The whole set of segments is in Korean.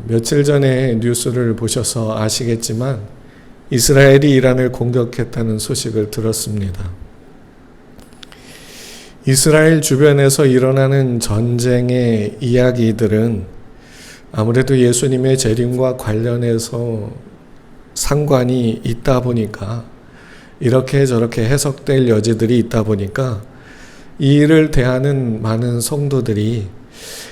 며칠 전에 뉴스를 보셔서 아시겠지만 이스라엘이 이란을 공격했다는 소식을 들었습니다. 이스라엘 주변에서 일어나는 전쟁의 이야기들은 아무래도 예수님의 재림과 관련해서 상관이 있다 보니까 이렇게 저렇게 해석될 여지들이 있다 보니까 이 일을 대하는 많은 성도들이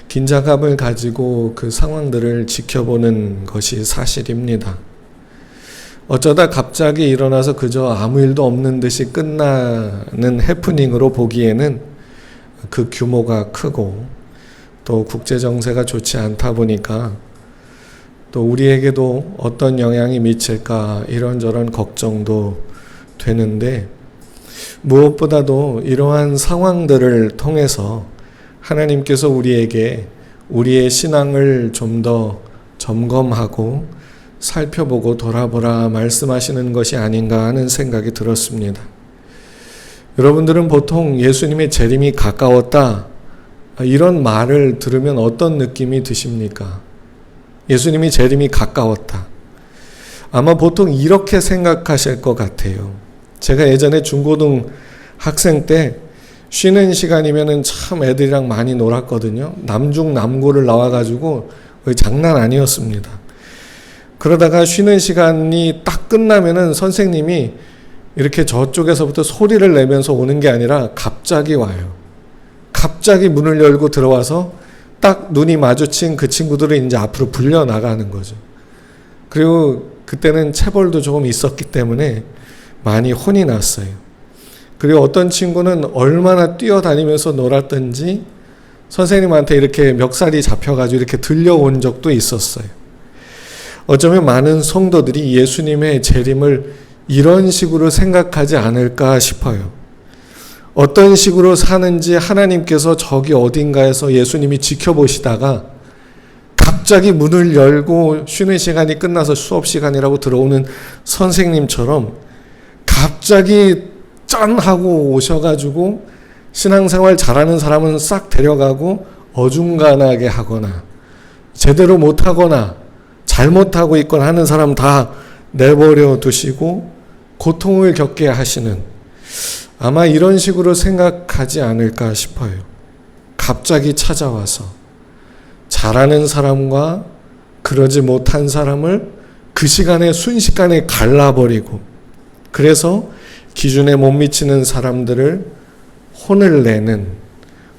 긴장감을 가지고 그 상황들을 지켜보는 것이 사실입니다. 어쩌다 갑자기 일어나서 그저 아무 일도 없는 듯이 끝나는 해프닝으로 보기에는 그 규모가 크고 또 국제정세가 좋지 않다 보니까 또 우리에게도 어떤 영향이 미칠까 이런저런 걱정도 되는데, 무엇보다도 이러한 상황들을 통해서 하나님께서 우리에게 우리의 신앙을 좀 더 점검하고 살펴보고 돌아보라 말씀하시는 것이 아닌가 하는 생각이 들었습니다. 여러분들은 보통 예수님의 재림이 가까웠다 이런 말을 들으면 어떤 느낌이 드십니까? 예수님이 재림이 가까웠다. 아마 보통 이렇게 생각하실 것 같아요. 제가 예전에 중고등 학생 때 쉬는 시간이면은 참 애들이랑 많이 놀았거든요. 남중 남고를 나와가지고 거의 장난 아니었습니다. 그러다가 쉬는 시간이 딱 끝나면은 선생님이 이렇게 저쪽에서부터 소리를 내면서 오는 게 아니라 갑자기 와요. 갑자기 문을 열고 들어와서 딱 눈이 마주친 그 친구들을 이제 앞으로 불려 나가는 거죠. 그리고 그때는 체벌도 조금 있었기 때문에 많이 혼이 났어요. 그리고 어떤 친구는 얼마나 뛰어다니면서 놀았던지 선생님한테 이렇게 멱살이 잡혀가지고 이렇게 들려온 적도 있었어요. 어쩌면 많은 성도들이 예수님의 재림을 이런 식으로 생각하지 않을까 싶어요. 어떤 식으로 사는지 하나님께서 저기 어딘가에서 예수님이 지켜보시다가 갑자기 문을 열고 쉬는 시간이 끝나서 수업 시간이라고 들어오는 선생님처럼 갑자기 짠 하고 오셔가지고 신앙생활 잘하는 사람은 싹 데려가고 어중간하게 하거나 제대로 못하거나 잘못하고 있거나 하는 사람 다 내버려 두시고 고통을 겪게 하시는, 아마 이런 식으로 생각하지 않을까 싶어요. 갑자기 찾아와서 잘하는 사람과 그러지 못한 사람을 그 시간에 순식간에 갈라버리고, 그래서 기준에 못 미치는 사람들을 혼을 내는,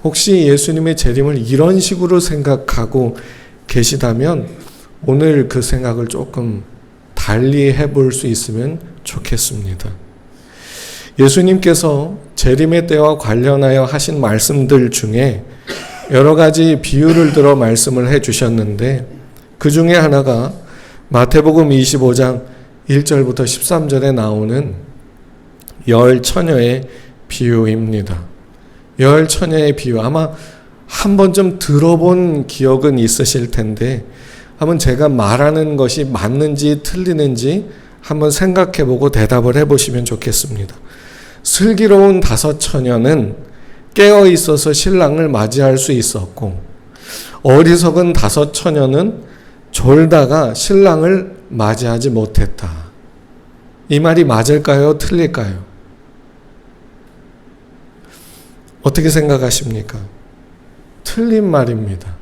혹시 예수님의 재림을 이런 식으로 생각하고 계시다면 오늘 그 생각을 조금 달리 해볼 수 있으면 좋겠습니다. 예수님께서 재림의 때와 관련하여 하신 말씀들 중에 여러 가지 비유를 들어 말씀을 해주셨는데, 그 중에 하나가 마태복음 25장 1절부터 13절에 나오는 열 처녀의 비유입니다. 열 처녀의 비유, 아마 한 번쯤 들어본 기억은 있으실 텐데 한번 제가 말하는 것이 맞는지 틀리는지 한번 생각해보고 대답을 해보시면 좋겠습니다. 슬기로운 5 처녀는 깨어 있어서 신랑을 맞이할 수 있었고, 어리석은 5 처녀는 졸다가 신랑을 맞이하지 못했다. 이 말이 맞을까요? 틀릴까요? 어떻게 생각하십니까? 틀린 말입니다.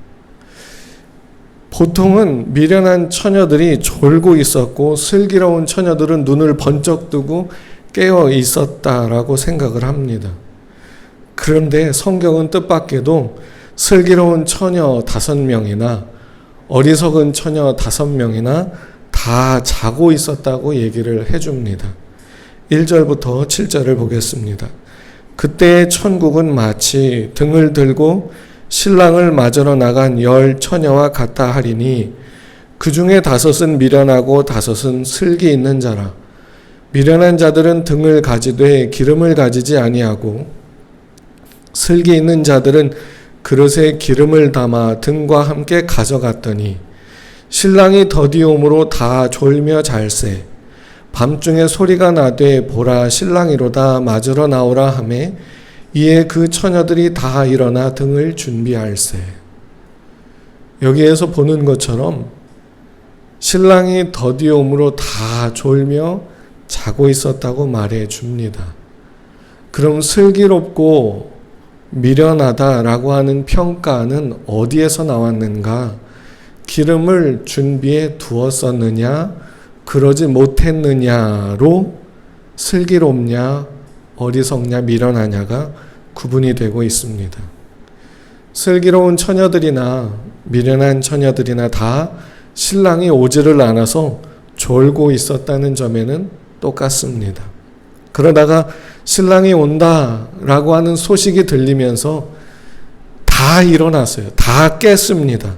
보통은 미련한 처녀들이 졸고 있었고 슬기로운 처녀들은 눈을 번쩍 뜨고 깨어 있었다라고 생각을 합니다. 그런데 성경은 뜻밖에도 슬기로운 처녀 5명이나 어리석은 처녀 5명이나 다 자고 있었다고 얘기를 해줍니다. 1절부터 7절을 보겠습니다. 그때 천국은 마치 등을 들고 신랑을 맞으러 나간 10 처녀와 같다 하리니 그 중에 5은 미련하고 5은 슬기 있는 자라. 미련한 자들은 등을 가지되 기름을 가지지 아니하고 슬기 있는 자들은 그릇에 기름을 담아 등과 함께 가져갔더니 신랑이 더디옴으로 다 졸며 잘세. 밤중에 소리가 나되 보라 신랑이로다 맞으러 나오라 하매 이에 그 처녀들이 다 일어나 등을 준비할세. 여기에서 보는 것처럼 신랑이 더디어 오므로 다 졸며 자고 있었다고 말해 줍니다. 그럼 슬기롭고 미련하다라고 하는 평가는 어디에서 나왔는가? 기름을 준비해 두었었느냐, 그러지 못했느냐로 슬기롭냐, 어리석냐, 미련하냐가 구분이 되고 있습니다. 슬기로운 처녀들이나 미련한 처녀들이나 다 신랑이 오지를 않아서 졸고 있었다는 점에는 똑같습니다. 그러다가 신랑이 온다라고 하는 소식이 들리면서 다 일어났어요. 다 깼습니다.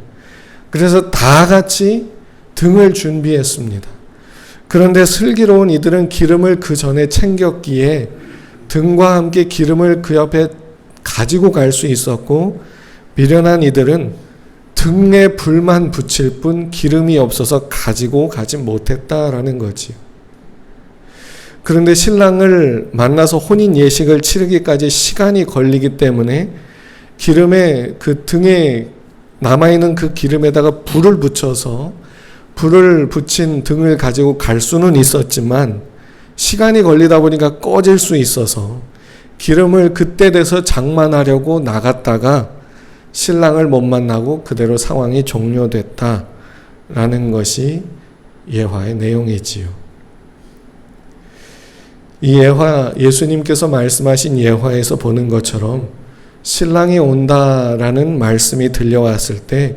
그래서 다 같이 등을 준비했습니다. 그런데 슬기로운 이들은 기름을 그 전에 챙겼기에 등과 함께 기름을 그 옆에 가지고 갈 수 있었고, 미련한 이들은 등에 불만 붙일 뿐 기름이 없어서 가지고 가지 못했다라는 거지요. 그런데 신랑을 만나서 혼인 예식을 치르기까지 시간이 걸리기 때문에 기름에 그 등에 남아있는 그 기름에다가 불을 붙여서 불을 붙인 등을 가지고 갈 수는 있었지만 시간이 걸리다 보니까 꺼질 수 있어서 기름을 그때 돼서 장만하려고 나갔다가 신랑을 못 만나고 그대로 상황이 종료됐다라는 것이 예화의 내용이지요. 이 예화, 예수님께서 말씀하신 예화에서 보는 것처럼 신랑이 온다라는 말씀이 들려왔을 때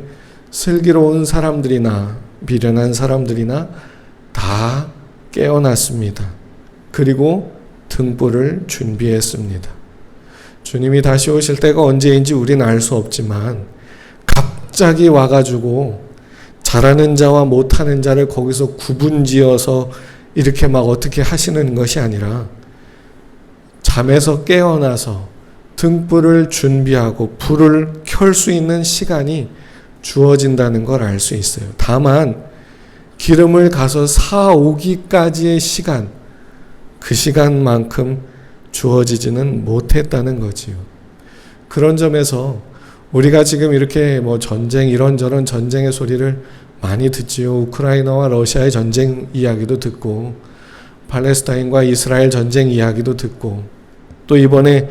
슬기로운 사람들이나 미련한 사람들이나 다 깨어났습니다. 그리고 등불을 준비했습니다. 주님이 다시 오실 때가 언제인지 우리는 알 수 없지만 갑자기 와가지고 잘하는 자와 못하는 자를 거기서 구분지어서 이렇게 막 어떻게 하시는 것이 아니라 잠에서 깨어나서 등불을 준비하고 불을 켤 수 있는 시간이 주어진다는 걸 알 수 있어요. 다만 기름을 가서 사오기까지의 시간, 그 시간만큼 주어지지는 못했다는 거지요. 그런 점에서 우리가 지금 이렇게 뭐 전쟁, 이런저런 전쟁의 소리를 많이 듣지요. 우크라이나와 러시아의 전쟁 이야기도 듣고 팔레스타인과 이스라엘 전쟁 이야기도 듣고 또 이번에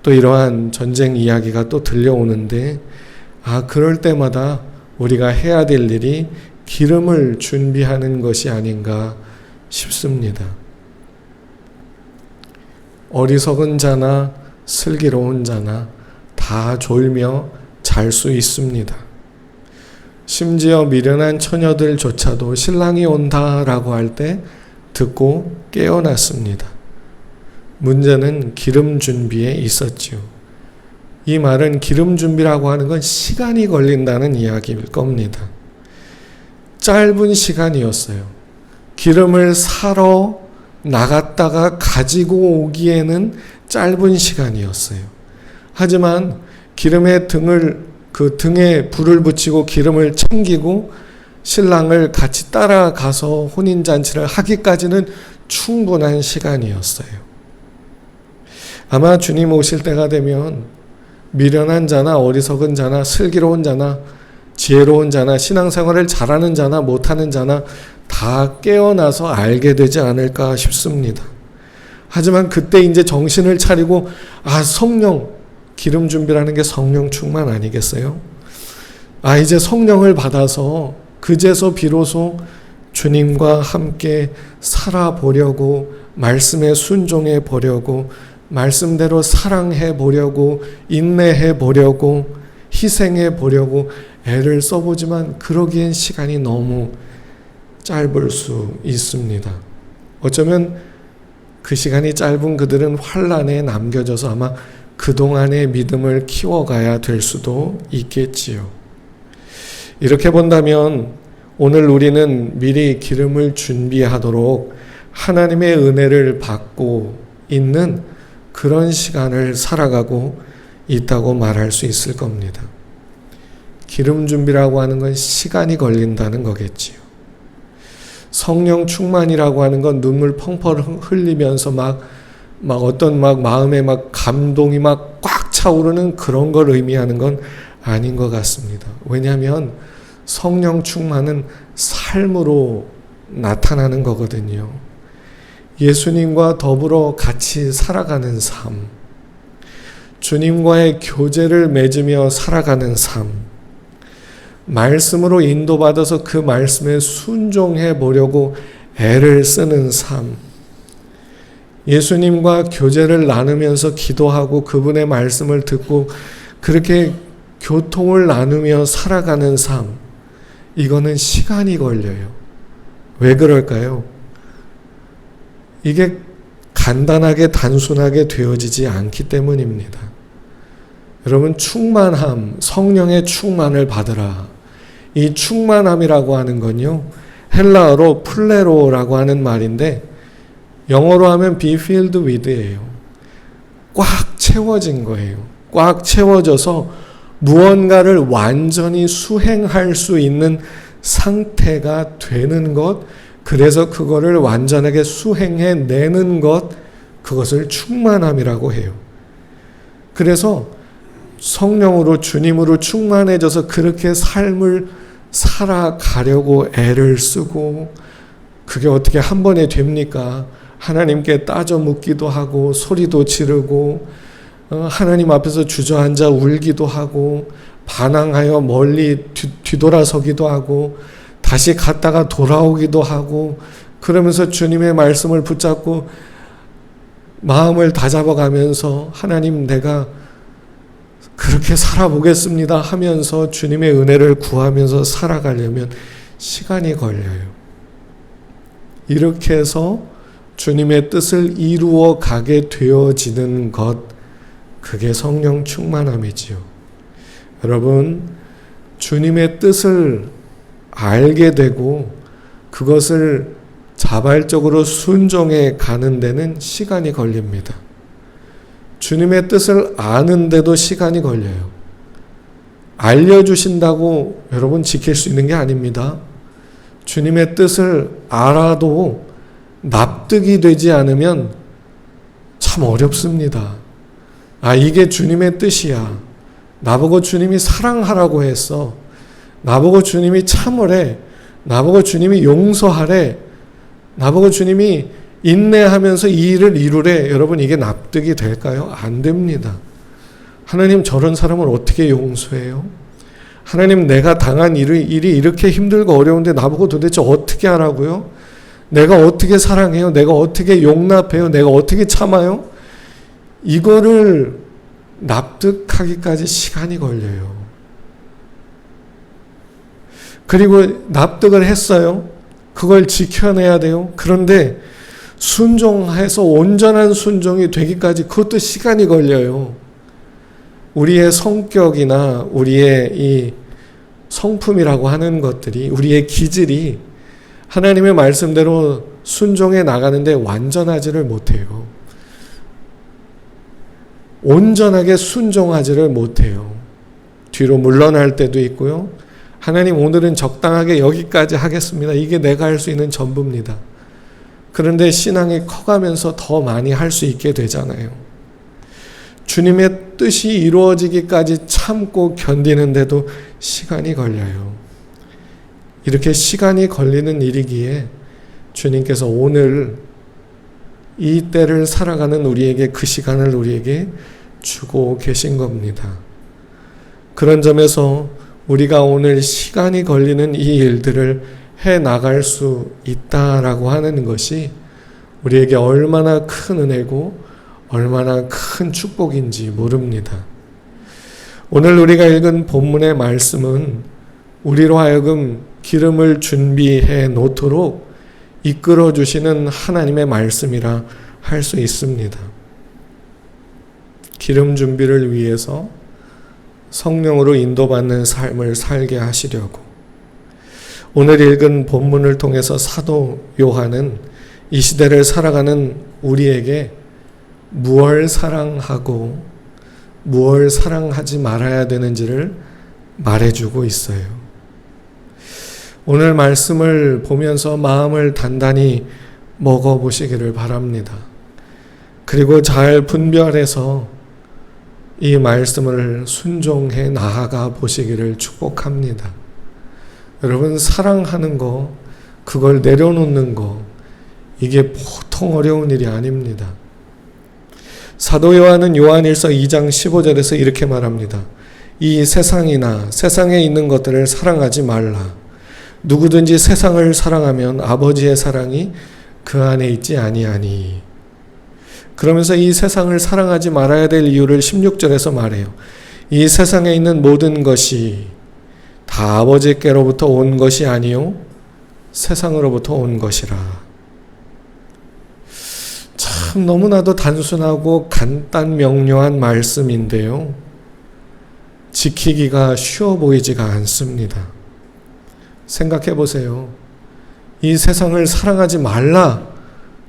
또 이러한 전쟁 이야기가 또 들려오는데, 그럴 때마다 우리가 해야 될 일이 기름을 준비하는 것이 아닌가 싶습니다. 어리석은 자나 슬기로운 자나 다 졸며 잘 수 있습니다. 심지어 미련한 처녀들조차도 신랑이 온다라고 할 때 듣고 깨어났습니다. 문제는 기름 준비에 있었지요. 이 말은 기름 준비라고 하는 건 시간이 걸린다는 이야기일 겁니다. 짧은 시간이었어요. 기름을 사러 나갔다가 가지고 오기에는 짧은 시간이었어요. 하지만 기름의 그 등에 불을 붙이고 기름을 챙기고 신랑을 같이 따라가서 혼인잔치를 하기까지는 충분한 시간이었어요. 아마 주님 오실 때가 되면 미련한 자나 어리석은 자나 슬기로운 자나 지혜로운 자나 신앙생활을 잘하는 자나 못하는 자나 다 깨어나서 알게 되지 않을까 싶습니다. 하지만 그때 이제 정신을 차리고 성령, 기름 준비라는 게 성령 충만 아니겠어요? 이제 성령을 받아서 그제서 비로소 주님과 함께 살아보려고, 말씀에 순종해 보려고, 말씀대로 사랑해 보려고, 인내해 보려고, 희생해 보려고 애를 써보지만 그러기엔 시간이 너무 짧을 수 있습니다. 어쩌면 그 시간이 짧은 그들은 환난에 남겨져서 아마 그동안의 믿음을 키워가야 될 수도 있겠지요. 이렇게 본다면 오늘 우리는 미리 기름을 준비하도록 하나님의 은혜를 받고 있는 그런 시간을 살아가고 있다고 말할 수 있을 겁니다. 기름 준비라고 하는 건 시간이 걸린다는 거겠지요. 성령 충만이라고 하는 건 눈물 펑펑 흘리면서 막 마음에 감동이 꽉 차오르는 그런 걸 의미하는 건 아닌 것 같습니다. 왜냐하면 성령 충만은 삶으로 나타나는 거거든요. 예수님과 더불어 같이 살아가는 삶, 주님과의 교제를 맺으며 살아가는 삶, 말씀으로 인도받아서 그 말씀에 순종해 보려고 애를 쓰는 삶, 예수님과 교제를 나누면서 기도하고 그분의 말씀을 듣고 그렇게 교통을 나누며 살아가는 삶, 이거는 시간이 걸려요. 왜 그럴까요? 이게 간단하게 단순하게 되어지지 않기 때문입니다. 여러분, 충만함, 성령의 충만을 받으라. 이 충만함이라고 하는 건요, 헬라어로 플레로라고 하는 말인데 영어로 하면 be filled with예요. 꽉 채워진 거예요. 꽉 채워져서 무언가를 완전히 수행할 수 있는 상태가 되는 것, 그래서 그거를 완전하게 수행해내는 것, 그것을 충만함이라고 해요. 그래서 성령으로 주님으로 충만해져서 그렇게 삶을 살아가려고 애를 쓰고, 그게 어떻게 한 번에 됩니까? 하나님께 따져 묻기도 하고 소리도 지르고 하나님 앞에서 주저앉아 울기도 하고 반항하여 멀리 뒤돌아서기도 하고 다시 갔다가 돌아오기도 하고, 그러면서 주님의 말씀을 붙잡고 마음을 다잡아가면서 하나님, 내가 그렇게 살아보겠습니다 하면서 주님의 은혜를 구하면서 살아가려면 시간이 걸려요. 이렇게 해서 주님의 뜻을 이루어 가게 되어지는 것, 그게 성령 충만함이지요. 여러분, 주님의 뜻을 알게 되고 그것을 자발적으로 순종해 가는 데는 시간이 걸립니다. 주님의 뜻을 아는데도 시간이 걸려요. 알려주신다고 여러분 지킬 수 있는 게 아닙니다. 주님의 뜻을 알아도 납득이 되지 않으면 참 어렵습니다. 아, 이게 주님의 뜻이야. 나보고 주님이 사랑하라고 했어. 나보고 주님이 참으래. 나보고 주님이 용서하래. 나보고 주님이 인내하면서 이 일을 이루래. 여러분, 이게 납득이 될까요? 안 됩니다. 하나님, 저런 사람을 어떻게 용서해요? 하나님, 내가 당한 일이 이렇게 힘들고 어려운데 나보고 도대체 어떻게 하라고요? 내가 어떻게 사랑해요? 내가 어떻게 용납해요? 내가 어떻게 참아요? 이거를 납득하기까지 시간이 걸려요. 그리고 납득을 했어요. 그걸 지켜내야 돼요. 그런데 순종해서 온전한 순종이 되기까지 그것도 시간이 걸려요. 우리의 성격이나 우리의 이 성품이라고 하는 것들이, 우리의 기질이 하나님의 말씀대로 순종해 나가는데 완전하지를 못해요. 온전하게 순종하지를 못해요. 뒤로 물러날 때도 있고요. 하나님, 오늘은 적당하게 여기까지 하겠습니다. 이게 내가 할 수 있는 전부입니다. 그런데 신앙이 커가면서 더 많이 할 수 있게 되잖아요. 주님의 뜻이 이루어지기까지 참고 견디는데도 시간이 걸려요. 이렇게 시간이 걸리는 일이기에 주님께서 오늘 이 때를 살아가는 우리에게 그 시간을 우리에게 주고 계신 겁니다. 그런 점에서 우리가 오늘 시간이 걸리는 이 일들을 해 나갈 수 있다라고 하는 것이 우리에게 얼마나 큰 은혜고 얼마나 큰 축복인지 모릅니다. 오늘 우리가 읽은 본문의 말씀은 우리로 하여금 기름을 준비해 놓도록 이끌어 주시는 하나님의 말씀이라 할 수 있습니다. 기름 준비를 위해서 성령으로 인도받는 삶을 살게 하시려고 오늘 읽은 본문을 통해서 사도 요한은 이 시대를 살아가는 우리에게 무엇을 사랑하고 무엇을 사랑하지 말아야 되는지를 말해주고 있어요. 오늘 말씀을 보면서 마음을 단단히 먹어보시기를 바랍니다. 그리고 잘 분별해서 이 말씀을 순종해 나아가 보시기를 축복합니다. 여러분, 사랑하는 거, 그걸 내려놓는 거, 이게 보통 어려운 일이 아닙니다. 사도 요한은 요한일서 2장 15절에서 이렇게 말합니다. 이 세상이나 세상에 있는 것들을 사랑하지 말라. 누구든지 세상을 사랑하면 아버지의 사랑이 그 안에 있지 아니하니. 그러면서 이 세상을 사랑하지 말아야 될 이유를 16절에서 말해요. 이 세상에 있는 모든 것이 다 아버지께로부터 온 것이 아니요 세상으로부터 온 것이라. 참 너무나도 단순하고 간단 명료한 말씀인데요. 지키기가 쉬워 보이지가 않습니다. 생각해 보세요. 이 세상을 사랑하지 말라.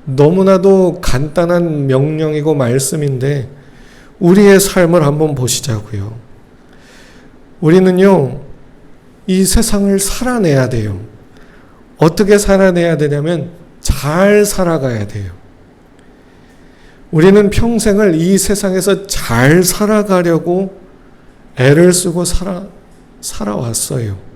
너무나도 간단한 명령이고 말씀인데 우리의 삶을 한번 보시자고요. 우리는요, 이 세상을 살아내야 돼요. 어떻게 살아내야 되냐면 잘 살아가야 돼요. 우리는 평생을 이 세상에서 잘 살아가려고 애를 쓰고 살아왔어요.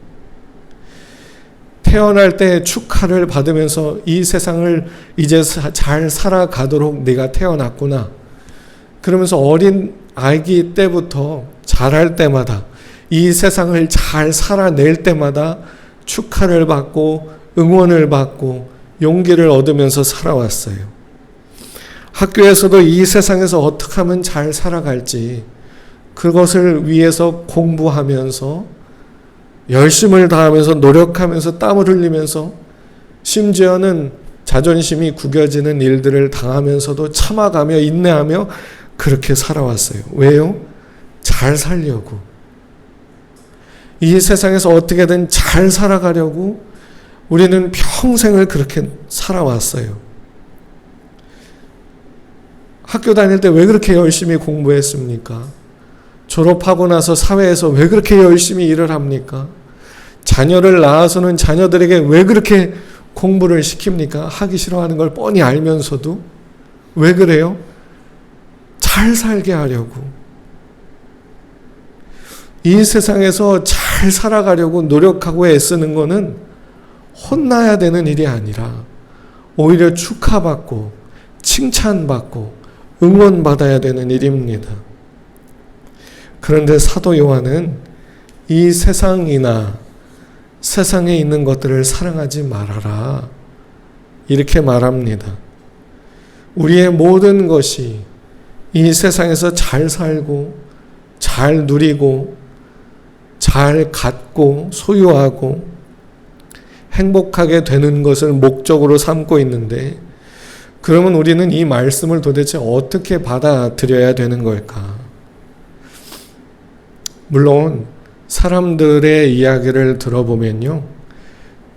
태어날 때 축하를 받으면서 이 세상을 이제 잘 살아가도록 네가 태어났구나. 그러면서 어린 아기 때부터 자랄 때마다 이 세상을 잘 살아낼 때마다 축하를 받고 응원을 받고 용기를 얻으면서 살아왔어요. 학교에서도 이 세상에서 어떻게 하면 잘 살아갈지 그것을 위해서 공부하면서 열심을 다하면서 노력하면서 땀을 흘리면서 심지어는 자존심이 구겨지는 일들을 당하면서도 참아가며 인내하며 그렇게 살아왔어요. 왜요? 잘 살려고. 이 세상에서 어떻게든 잘 살아가려고 우리는 평생을 그렇게 살아왔어요. 학교 다닐 때 왜 그렇게 열심히 공부했습니까? 졸업하고 나서 사회에서 왜 그렇게 열심히 일을 합니까? 자녀를 낳아서는 자녀들에게 왜 그렇게 공부를 시킵니까? 하기 싫어하는 걸 뻔히 알면서도. 왜 그래요? 잘 살게 하려고. 이 세상에서 잘 살아가려고 노력하고 애쓰는 거는 혼나야 되는 일이 아니라 오히려 축하받고 칭찬받고 응원받아야 되는 일입니다. 그런데 사도 요한은 이 세상이나 세상에 있는 것들을 사랑하지 말아라. 이렇게 말합니다. 우리의 모든 것이 이 세상에서 잘 살고 잘 누리고 잘 갖고 소유하고 행복하게 되는 것을 목적으로 삼고 있는데 그러면 우리는 이 말씀을 도대체 어떻게 받아들여야 되는 걸까? 물론 사람들의 이야기를 들어보면요.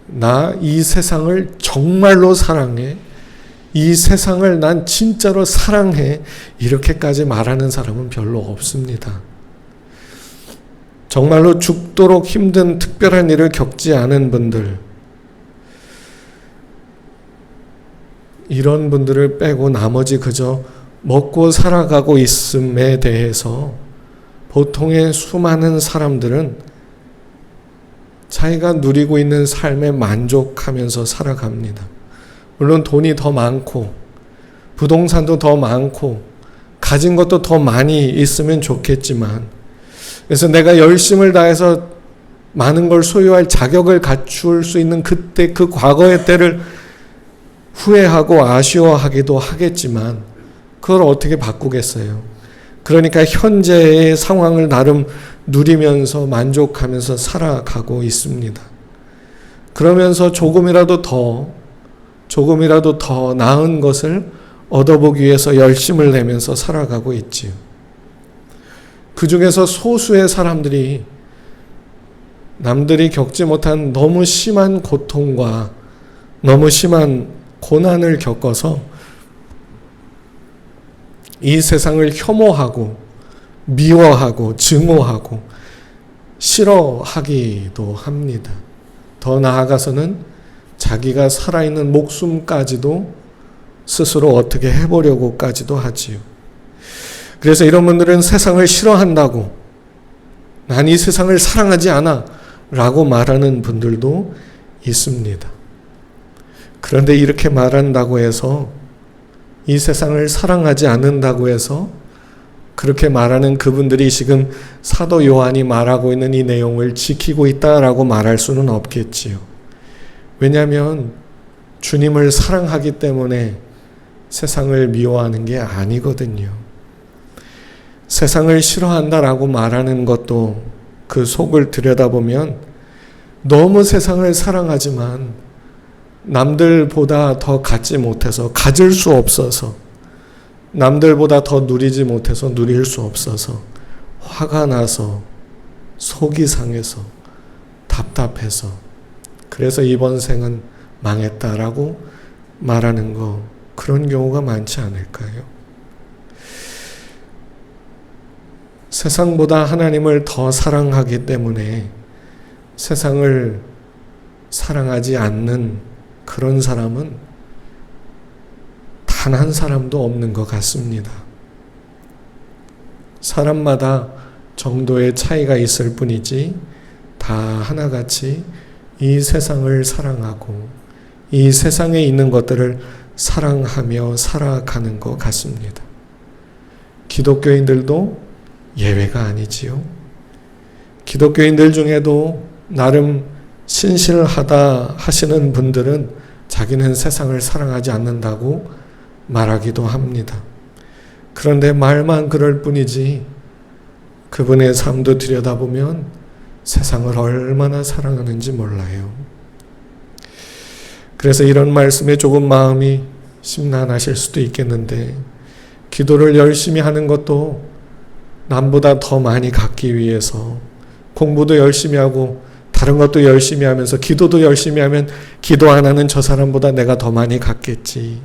나 이 세상을 정말로 사랑해. 이 세상을 난 진짜로 사랑해. 이렇게까지 말하는 사람은 별로 없습니다. 정말로 죽도록 힘든 특별한 일을 겪지 않은 분들, 이런 분들을 빼고 나머지 그저 먹고 살아가고 있음에 대해서 보통의 수많은 사람들은 자기가 누리고 있는 삶에 만족하면서 살아갑니다. 물론 돈이 더 많고 부동산도 더 많고 가진 것도 더 많이 있으면 좋겠지만, 그래서 내가 열심을 다해서 많은 걸 소유할 자격을 갖출 수 있는 그때 그 과거의 때를 후회하고 아쉬워하기도 하겠지만 그걸 어떻게 바꾸겠어요? 그러니까 현재의 상황을 나름 누리면서 만족하면서 살아가고 있습니다. 그러면서 조금이라도 더 나은 것을 얻어보기 위해서 열심을 내면서 살아가고 있지요. 그 중에서 소수의 사람들이 남들이 겪지 못한 너무 심한 고통과 너무 심한 고난을 겪어서 이 세상을 혐오하고 미워하고 증오하고 싫어하기도 합니다. 더 나아가서는 자기가 살아있는 목숨까지도 스스로 어떻게 해보려고까지도 하지요. 그래서 이런 분들은 세상을 싫어한다고, 난 이 세상을 사랑하지 않아 라고 말하는 분들도 있습니다. 그런데 이렇게 말한다고 해서 이 세상을 사랑하지 않는다고 해서 그렇게 말하는 그분들이 지금 사도 요한이 말하고 있는 이 내용을 지키고 있다라고 말할 수는 없겠지요. 왜냐하면 주님을 사랑하기 때문에 세상을 미워하는 게 아니거든요. 세상을 싫어한다라고 말하는 것도 그 속을 들여다보면 너무 세상을 사랑하지만 남들보다 더 갖지 못해서 가질 수 없어서 남들보다 더 누리지 못해서 누릴 수 없어서 화가 나서 속이 상해서 답답해서 그래서 이번 생은 망했다라고 말하는 거 그런 경우가 많지 않을까요? 세상보다 하나님을 더 사랑하기 때문에 세상을 사랑하지 않는 그런 사람은 단 한 사람도 없는 것 같습니다. 사람마다 정도의 차이가 있을 뿐이지 다 하나같이 이 세상을 사랑하고 이 세상에 있는 것들을 사랑하며 살아가는 것 같습니다. 기독교인들도 예외가 아니지요. 기독교인들 중에도 나름 신실하다 하시는 분들은 자기는 세상을 사랑하지 않는다고 말하기도 합니다. 그런데 말만 그럴 뿐이지 그분의 삶도 들여다보면 세상을 얼마나 사랑하는지 몰라요. 그래서 이런 말씀에 조금 마음이 심란하실 수도 있겠는데 기도를 열심히 하는 것도 남보다 더 많이 갖기 위해서 공부도 열심히 하고 다른 것도 열심히 하면서 기도도 열심히 하면 기도 안 하는 저 사람보다 내가 더 많이 갖겠지.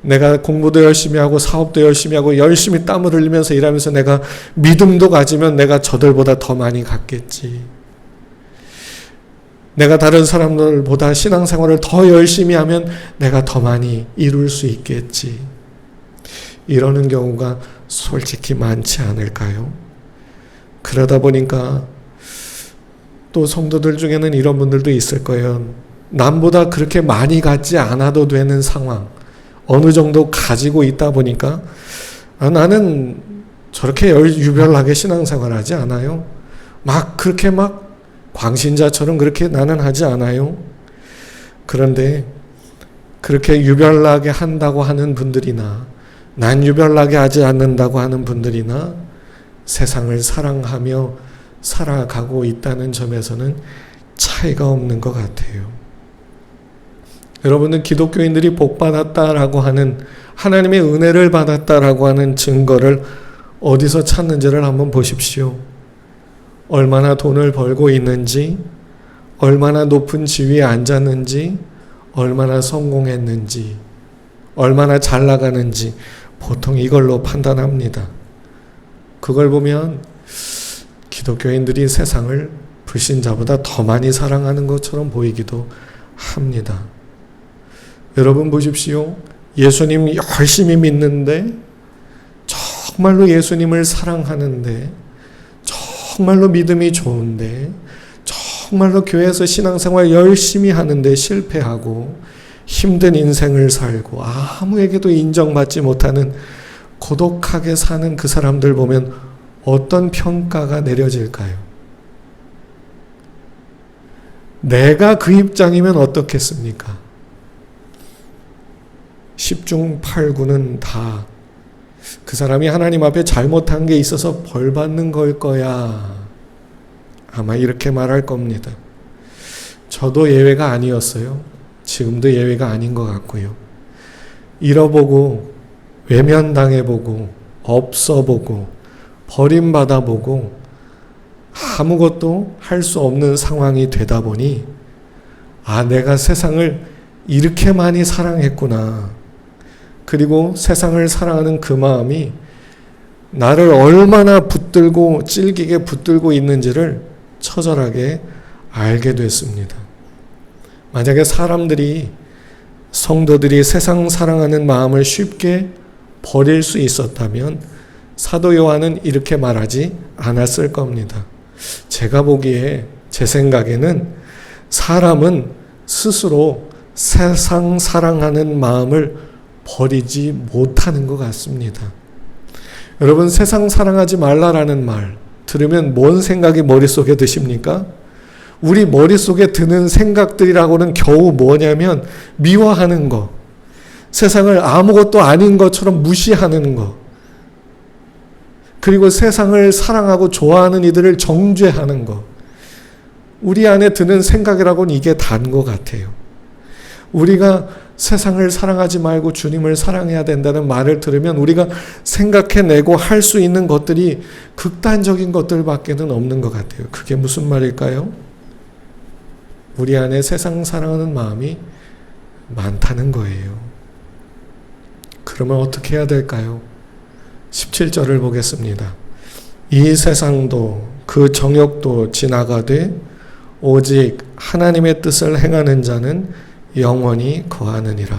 내가 공부도 열심히 하고 사업도 열심히 하고 열심히 땀을 흘리면서 일하면서 내가 믿음도 가지면 내가 저들보다 더 많이 갖겠지. 내가 다른 사람들보다 신앙생활을 더 열심히 하면 내가 더 많이 이룰 수 있겠지. 이러는 경우가 솔직히 많지 않을까요? 그러다 보니까 또 성도들 중에는 이런 분들도 있을 거예요. 남보다 그렇게 많이 갖지 않아도 되는 상황, 어느 정도 가지고 있다 보니까 나는 저렇게 유별나게 신앙생활하지 않아요. 막 그렇게 막 광신자처럼 그렇게 나는 하지 않아요. 그런데 그렇게 유별나게 한다고 하는 분들이나 난 유별나게 하지 않는다고 하는 분들이나 세상을 사랑하며 살아가고 있다는 점에서는 차이가 없는 것 같아요. 여러분은 기독교인들이 복받았다라고 하는 하나님의 은혜를 받았다라고 하는 증거를 어디서 찾는지를 한번 보십시오. 얼마나 돈을 벌고 있는지, 얼마나 높은 지위에 앉았는지, 얼마나 성공했는지, 얼마나 잘 나가는지 보통 이걸로 판단합니다. 그걸 보면 기독교인들이 세상을 불신자보다 더 많이 사랑하는 것처럼 보이기도 합니다. 여러분 보십시오. 예수님 열심히 믿는데 정말로 예수님을 사랑하는데 정말로 믿음이 좋은데 정말로 교회에서 신앙생활 열심히 하는데 실패하고 힘든 인생을 살고 아무에게도 인정받지 못하는 고독하게 사는 그 사람들 보면 어떤 평가가 내려질까요? 내가 그 입장이면 어떻겠습니까? 10중 8구는 다 그 사람이 하나님 앞에 잘못한 게 있어서 벌 받는 걸 거야. 아마 이렇게 말할 겁니다. 저도 예외가 아니었어요. 지금도 예외가 아닌 것 같고요. 잃어보고 외면당해보고 없어보고 버림받아보고 아무것도 할 수 없는 상황이 되다 보니 내가 세상을 이렇게 많이 사랑했구나. 그리고 세상을 사랑하는 그 마음이 나를 얼마나 붙들고 질기게 붙들고 있는지를 처절하게 알게 됐습니다. 만약에 성도들이 세상 사랑하는 마음을 쉽게 버릴 수 있었다면 사도 요한은 이렇게 말하지 않았을 겁니다. 제가 보기에 제 생각에는 사람은 스스로 세상 사랑하는 마음을 버리지 못하는 것 같습니다. 여러분, 세상 사랑하지 말라라는 말 들으면 뭔 생각이 머릿속에 드십니까? 우리 머릿속에 드는 생각들이라고는 겨우 뭐냐면 미워하는 거, 세상을 아무것도 아닌 것처럼 무시하는 거, 그리고 세상을 사랑하고 좋아하는 이들을 정죄하는 거. 우리 안에 드는 생각이라고는 이게 단 것 같아요. 우리가 세상을 사랑하지 말고 주님을 사랑해야 된다는 말을 들으면 우리가 생각해내고 할 수 있는 것들이 극단적인 것들밖에는 없는 것 같아요. 그게 무슨 말일까요? 우리 안에 세상 사랑하는 마음이 많다는 거예요. 그러면 어떻게 해야 될까요? 17절을 보겠습니다. 이 세상도 그 정욕도 지나가되 오직 하나님의 뜻을 행하는 자는 영원히 거하느니라.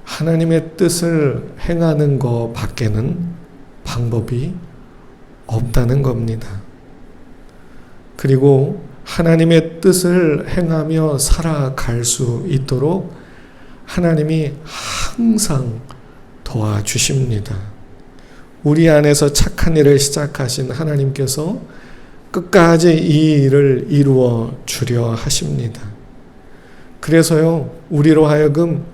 하나님의 뜻을 행하는 것 밖에는 방법이 없다는 겁니다. 그리고 하나님의 뜻을 행하며 살아갈 수 있도록 하나님이 항상 도와주십니다. 우리 안에서 착한 일을 시작하신 하나님께서 끝까지 이 일을 이루어 주려 하십니다. 그래서요, 우리로 하여금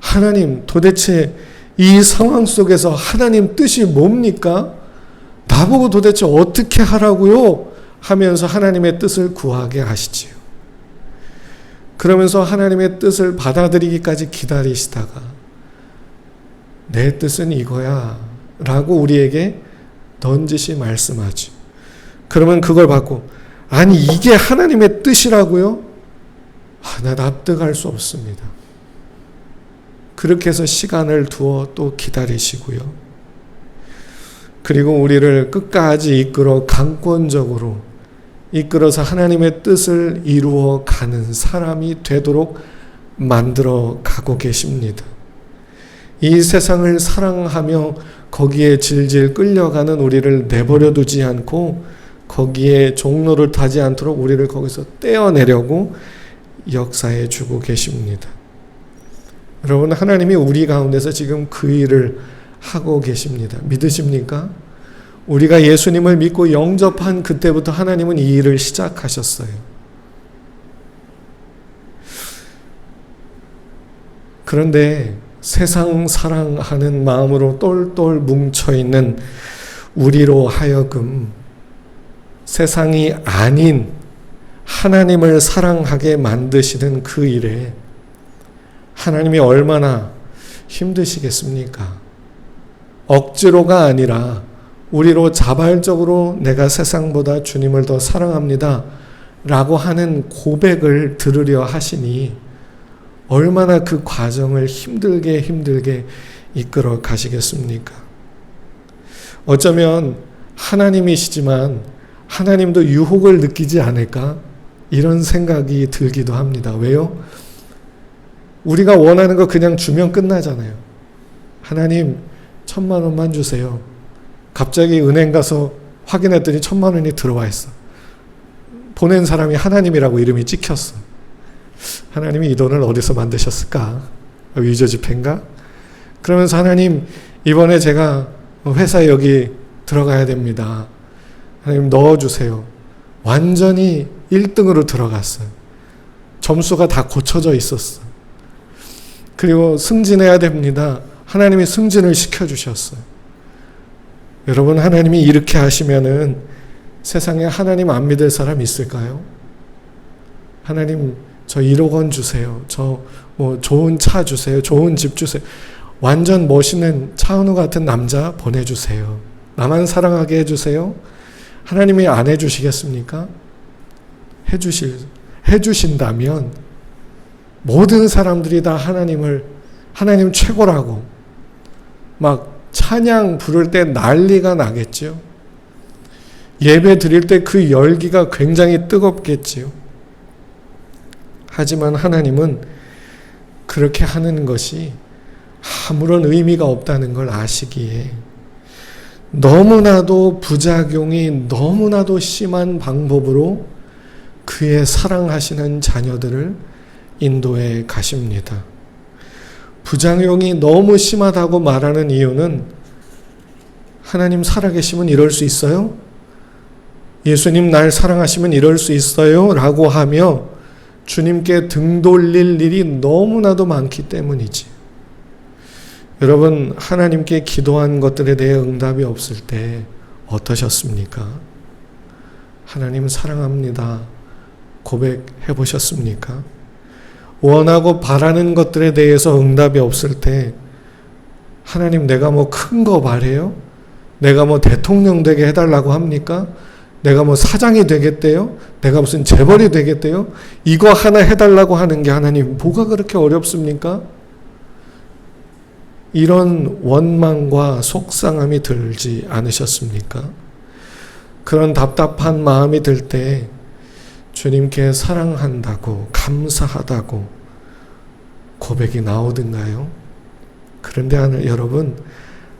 하나님, 도대체 이 상황 속에서 하나님 뜻이 뭡니까? 나보고 도대체 어떻게 하라고요? 하면서 하나님의 뜻을 구하게 하시지요. 그러면서 하나님의 뜻을 받아들이기까지 기다리시다가 내 뜻은 이거야 라고 우리에게 넌지시 말씀하죠. 그러면 그걸 받고, 아니 이게 하나님의 뜻이라고요? 나 납득할 수 없습니다. 그렇게 해서 시간을 두어 또 기다리시고요. 그리고 우리를 끝까지 이끌어 강권적으로 이끌어서 하나님의 뜻을 이루어 가는 사람이 되도록 만들어 가고 계십니다. 이 세상을 사랑하며 거기에 질질 끌려가는 우리를 내버려 두지 않고 거기에 종로를 타지 않도록 우리를 거기서 떼어내려고 역사해 주고 계십니다. 여러분, 하나님이 우리 가운데서 지금 그 일을 하고 계십니다. 믿으십니까? 우리가 예수님을 믿고 영접한 그때부터 하나님은 이 일을 시작하셨어요. 그런데 세상 사랑하는 마음으로 똘똘 뭉쳐있는 우리로 하여금 세상이 아닌 하나님을 사랑하게 만드시는 그 일에 하나님이 얼마나 힘드시겠습니까? 억지로가 아니라 우리로 자발적으로 내가 세상보다 주님을 더 사랑합니다 라고 하는 고백을 들으려 하시니 얼마나 그 과정을 힘들게 이끌어 가시겠습니까? 어쩌면 하나님이시지만 하나님도 유혹을 느끼지 않을까? 이런 생각이 들기도 합니다. 왜요? 우리가 원하는 거 그냥 주면 끝나잖아요. 하나님 1,000만 원만 주세요. 갑자기 은행 가서 확인했더니 1,000만 원이 들어와 있어. 보낸 사람이 하나님이라고 이름이 찍혔어. 하나님이 이 돈을 어디서 만드셨을까? 위조지폐인가? 그러면서 하나님, 이번에 제가 회사에 여기 들어가야 됩니다. 하나님 넣어주세요. 완전히 1등으로 들어갔어요. 점수가 다 고쳐져 있었어. 그리고 승진해야 됩니다. 하나님이 승진을 시켜주셨어요. 여러분, 하나님이 이렇게 하시면은 세상에 하나님 안 믿을 사람 있을까요? 하나님, 저 1억 원 주세요. 저 좋은 차 주세요. 좋은 집 주세요. 완전 멋있는 차은우 같은 남자 보내주세요. 나만 사랑하게 해주세요. 하나님이 안 해주시겠습니까? 해주신다면 모든 사람들이 다 하나님 최고라고 막 찬양 부를 때 난리가 나겠죠. 예배 드릴 때 그 열기가 굉장히 뜨겁겠지요. 하지만 하나님은 그렇게 하는 것이 아무런 의미가 없다는 걸 아시기에 너무나도 부작용이 너무나도 심한 방법으로 그의 사랑하시는 자녀들을 인도해 가십니다. 부작용이 너무 심하다고 말하는 이유는 하나님 살아계시면 이럴 수 있어요? 예수님 날 사랑하시면 이럴 수 있어요? 라고 하며 주님께 등 돌릴 일이 너무나도 많기 때문이지. 여러분, 하나님께 기도한 것들에 대해 응답이 없을 때 어떠셨습니까? 하나님 사랑합니다. 고백해 보셨습니까? 원하고 바라는 것들에 대해서 응답이 없을 때 하나님 내가 뭐 큰 거 바래요? 내가 뭐 대통령 되게 해달라고 합니까? 내가 뭐 사장이 되겠대요? 내가 무슨 재벌이 되겠대요? 이거 하나 해달라고 하는 게 하나님 뭐가 그렇게 어렵습니까? 이런 원망과 속상함이 들지 않으셨습니까? 그런 답답한 마음이 들 때 주님께 사랑한다고 감사하다고 고백이 나오던가요? 그런데 여러분,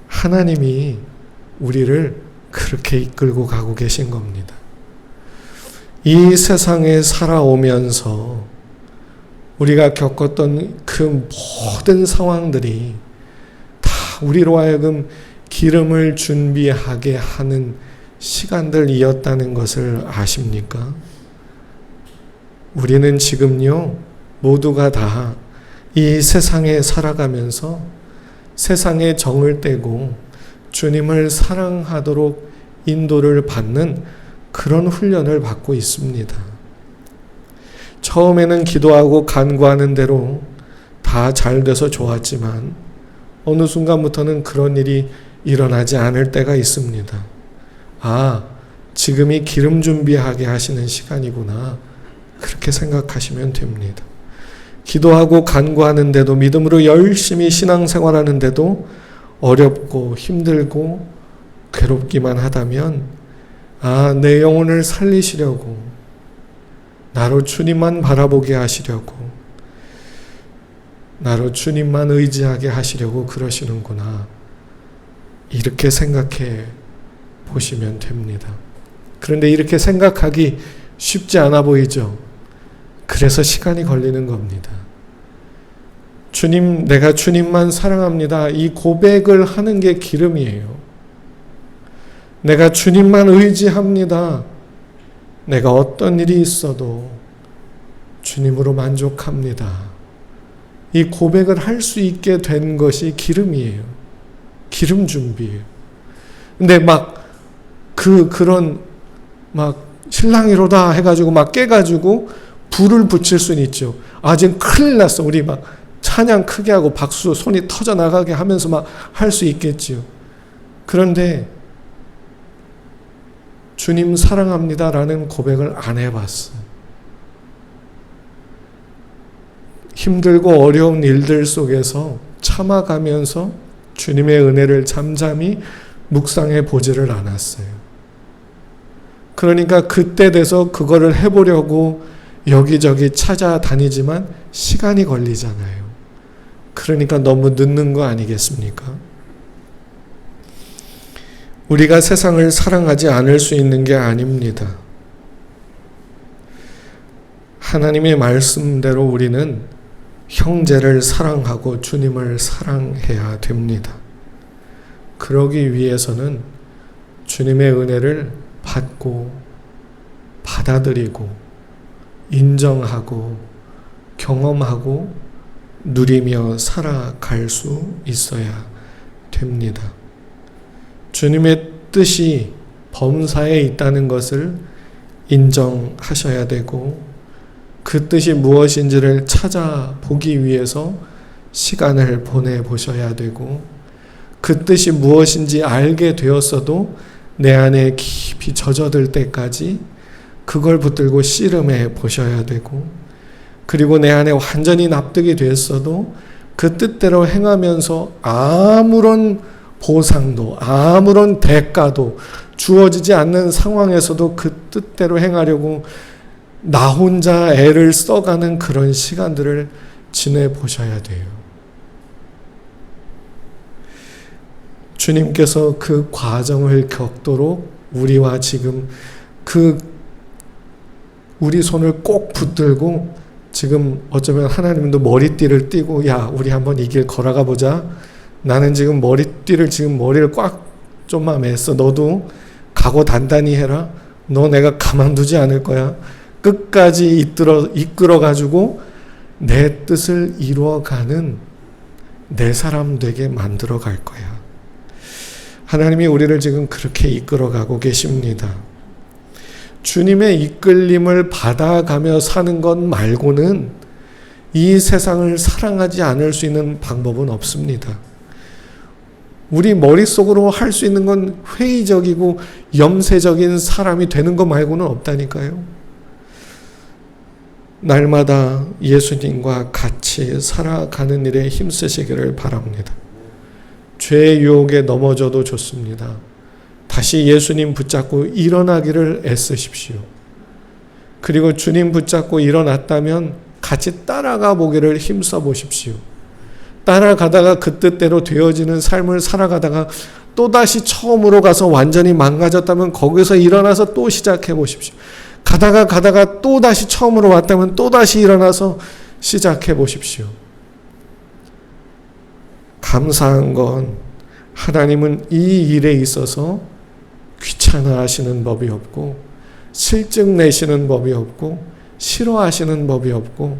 하나님이 우리를 그렇게 이끌고 가고 계신 겁니다. 이 세상에 살아오면서 우리가 겪었던 그 모든 상황들이 다 우리로 하여금 기름을 준비하게 하는 시간들이었다는 것을 아십니까? 우리는 지금요, 모두가 다 이 세상에 살아가면서 세상의 정을 떼고 주님을 사랑하도록 인도를 받는 그런 훈련을 받고 있습니다. 처음에는 기도하고 간구하는 대로 다 잘 돼서 좋았지만 어느 순간부터는 그런 일이 일어나지 않을 때가 있습니다. 아, 지금이 기름 준비하게 하시는 시간이구나. 그렇게 생각하시면 됩니다. 기도하고 간구하는데도 믿음으로 열심히 신앙생활하는데도 어렵고 힘들고 괴롭기만 하다면 아, 내 영혼을 살리시려고 나로 주님만 바라보게 하시려고 나로 주님만 의지하게 하시려고 그러시는구나. 이렇게 생각해 보시면 됩니다. 그런데 이렇게 생각하기 쉽지 않아 보이죠? 그래서 시간이 걸리는 겁니다. 주님, 내가 주님만 사랑합니다. 이 고백을 하는 게 기름이에요. 내가 주님만 의지합니다. 내가 어떤 일이 있어도 주님으로 만족합니다. 이 고백을 할 수 있게 된 것이 기름이에요. 기름 준비예요. 근데 그런 신랑이로다 해가지고 깨가지고 불을 붙일 수는 있죠. 아, 지금 큰일 났어. 우리 찬양 크게 하고 박수 손이 터져 나가게 하면서 할 수 있겠지요. 그런데 주님 사랑합니다라는 고백을 안 해봤어. 힘들고 어려운 일들 속에서 참아가면서 주님의 은혜를 잠잠히 묵상해 보지를 않았어요. 그러니까 그때 돼서 그거를 해보려고 여기저기 찾아다니지만 시간이 걸리잖아요. 그러니까 너무 늦는 거 아니겠습니까? 우리가 세상을 사랑하지 않을 수 있는 게 아닙니다. 하나님의 말씀대로 우리는 형제를 사랑하고 주님을 사랑해야 됩니다. 그러기 위해서는 주님의 은혜를 받고 받아들이고 인정하고 경험하고 누리며 살아갈 수 있어야 됩니다. 주님의 뜻이 범사에 있다는 것을 인정하셔야 되고 그 뜻이 무엇인지를 찾아보기 위해서 시간을 보내보셔야 되고 그 뜻이 무엇인지 알게 되었어도 내 안에 깊이 젖어들 때까지 그걸 붙들고 씨름해 보셔야 되고 그리고 내 안에 완전히 납득이 됐어도 그 뜻대로 행하면서 아무런 보상도 아무런 대가도 주어지지 않는 상황에서도 그 뜻대로 행하려고 나 혼자 애를 써가는 그런 시간들을 지내보셔야 돼요. 주님께서 그 과정을 겪도록 우리와 지금 우리 손을 꼭 붙들고 지금 어쩌면 하나님도 머리띠를 띠고 야 우리 한번 이 길 걸어가 보자. 나는 지금 머리를 꽉 좀만 맸어. 너도 각오 단단히 해라. 너 내가 가만두지 않을 거야. 끝까지 이끌어가지고 내 뜻을 이루어가는 내 사람 되게 만들어 갈 거야. 하나님이 우리를 지금 그렇게 이끌어가고 계십니다. 주님의 이끌림을 받아가며 사는 것 말고는 이 세상을 사랑하지 않을 수 있는 방법은 없습니다. 우리 머릿속으로 할 수 있는 건 회의적이고 염세적인 사람이 되는 것 말고는 없다니까요. 날마다 예수님과 같이 살아가는 일에 힘쓰시기를 바랍니다. 죄의 유혹에 넘어져도 좋습니다. 다시 예수님 붙잡고 일어나기를 애쓰십시오. 그리고 주님 붙잡고 일어났다면 같이 따라가 보기를 힘써 보십시오. 따라가다가 그 뜻대로 되어지는 삶을 살아가다가 또다시 처음으로 가서 완전히 망가졌다면 거기서 일어나서 또 시작해 보십시오. 가다가 또다시 처음으로 왔다면 또다시 일어나서 시작해 보십시오. 감사한 건 하나님은 이 일에 있어서 귀찮아하시는 법이 없고 실증 내시는 법이 없고 싫어하시는 법이 없고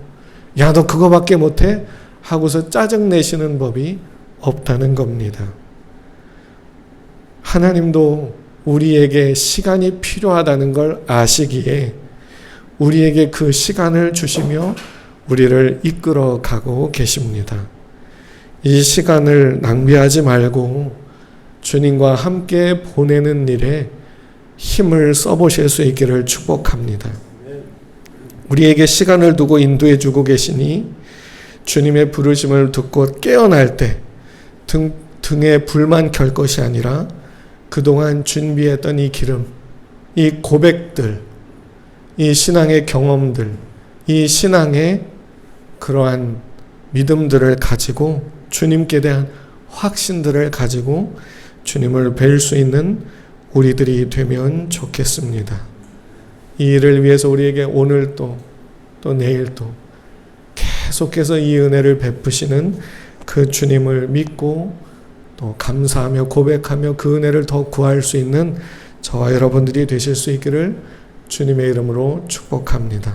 야 너 그거밖에 못해? 하고서 짜증 내시는 법이 없다는 겁니다. 하나님도 우리에게 시간이 필요하다는 걸 아시기에 우리에게 그 시간을 주시며 우리를 이끌어 가고 계십니다. 이 시간을 낭비하지 말고 주님과 함께 보내는 일에 힘을 써보실 수 있기를 축복합니다. 우리에게 시간을 두고 인도해 주고 계시니 주님의 부르심을 듣고 깨어날 때 등에 불만 켤 것이 아니라 그동안 준비했던 이 기름, 이 고백들, 이 신앙의 경험들, 이 신앙의 그러한 믿음들을 가지고 주님께 대한 확신들을 가지고 주님을 뵐 수 있는 우리들이 되면 좋겠습니다. 이 일을 위해서 우리에게 오늘 또 내일 또 계속해서 이 은혜를 베푸시는 그 주님을 믿고 또 감사하며 고백하며 그 은혜를 더 구할 수 있는 저와 여러분들이 되실 수 있기를 주님의 이름으로 축복합니다.